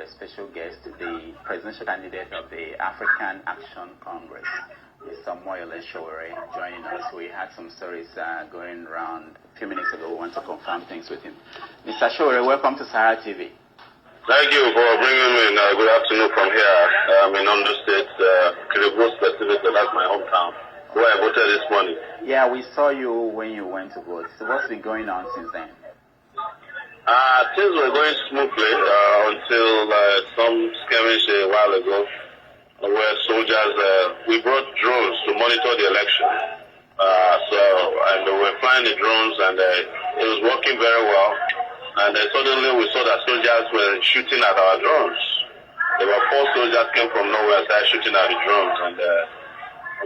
a special guest, the presidential candidate of the African Action Congress, Mr. Sowore, joining us. We had some stories going around a few minutes ago. We want to confirm things with him. Mr. Sowore, welcome to Sahara TV. Thank you for bringing me in. Good afternoon from here. I'm in Ondo State, Kiribati specifically, that's my hometown, where I voted this morning. Yeah, we saw you when you went to vote. So what's been going on since then? Things were going smoothly until some skirmish a while ago, where soldiers, we brought drones to monitor the election. And we were flying the drones, and it was working very well. And suddenly we saw that soldiers were shooting at our drones. There were 4 soldiers came from nowhere and started shooting at the drones. And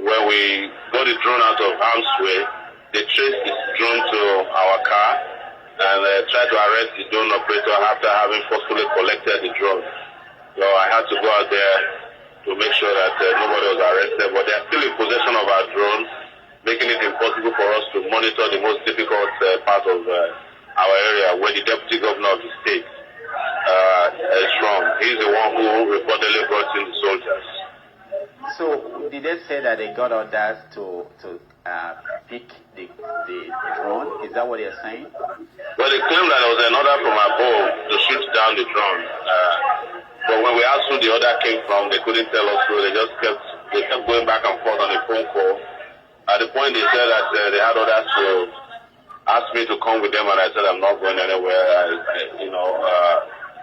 when we got the drone out of harm's way, they traced the drone to our car and tried to arrest the drone operator after having forcefully collected the drone. So I had to go out there to make sure that nobody was arrested. But they are still in possession of our drone, making it impossible for us to monitor the most difficult part of our area, where the deputy governor of the state is from. He's the one who reportedly brought in the soldiers. So did they say that they got orders to pick the drone? Is that what they're saying? Well, they claim that there was an order from above to shoot down the drone. But when we asked who the order came from, they couldn't tell us who. They kept going back and forth on the phone call. At the point they said that they had orders to ask me to come with them, and I said I'm not going anywhere.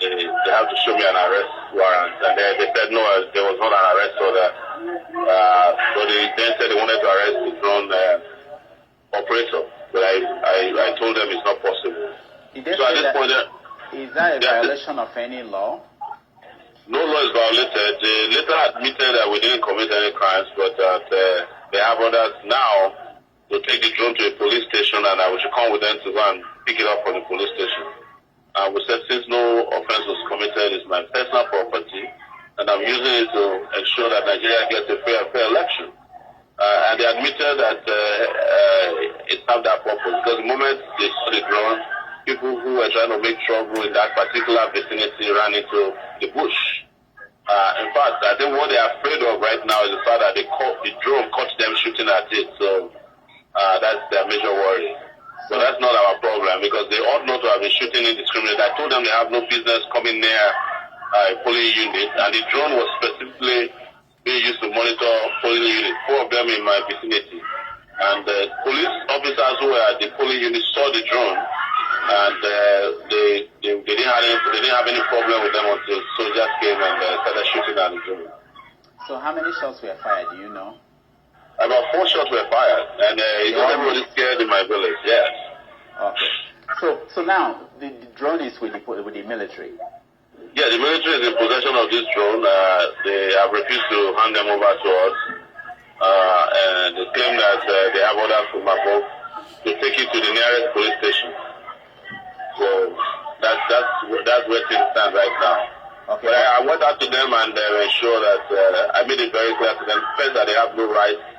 They have to show me an arrest warrant, and they said no, there was not an arrest order. So they then said they wanted to arrest the drone operator, but I told them it's not possible. So at this point, is that a violation of any law? No law is violated. They later admitted that we didn't commit any crimes, but that they have orders now to take the drone to a police station, and I should come with them to go and pick it up from the police station. We said since no offense was committed, it's my personal property, and I'm using it to ensure that Nigeria gets a fair election. And they admitted that it served that purpose, because the moment they saw the drone, people who were trying to make trouble in that particular vicinity ran into the bush. In fact, I think what they're afraid of right now is the fact that the drone caught them shooting at it. So that's their major worry. So that's not our problem, because they ought not to have been shooting indiscriminately. I told them they have no business coming near a polling unit, and the drone was specifically being used to monitor polling units, 4 of them in my vicinity. And the police officers who were at the polling unit saw the drone, and they didn't have any problem with them until soldiers came and started shooting at the drone. So how many shots were fired, do you know? About 4 shots were fired, and everybody scared in my village, yes. Okay. So now, the drone is with the military? Yeah, the military is in possession of this drone. They have refused to hand them over to us. And they claim that they have orders from above to take it to the nearest police station. So that's where things stand right now. Okay. But I went out to them and ensured that I made it very clear to them, first, that they have no right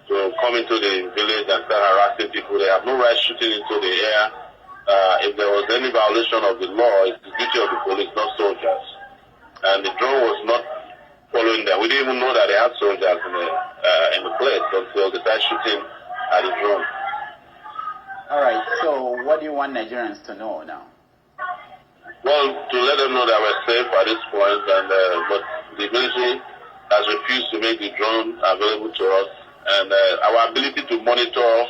to come into the village and start harassing people. They have no right shooting into the air. If there was any violation of the law, it's the duty of the police, not soldiers. And the drone was not following them. We didn't even know that they had soldiers in the place until they started shooting at the drone. All right. So what do you want Nigerians to know now? Well, to let them know that we're safe at this point, and but the military has refused to make the drone available to us, and our ability to monitor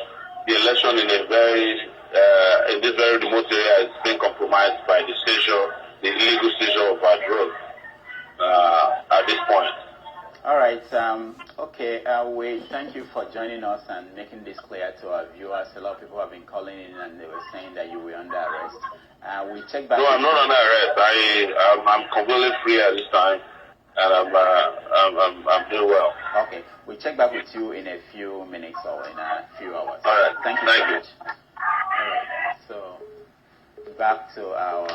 the election in this very remote area is being compromised by the illegal seizure of our drone at this point. All right. Okay. We thank you for joining us and making this clear to our viewers. A lot of people have been calling in and they were saying that you were under arrest. We check back. No, I'm not under arrest. I'm completely free at this time, and I'm doing well. Okay. We'll check back with you in a few minutes or in a few hours. All right. Thank you so much. All right. So back to our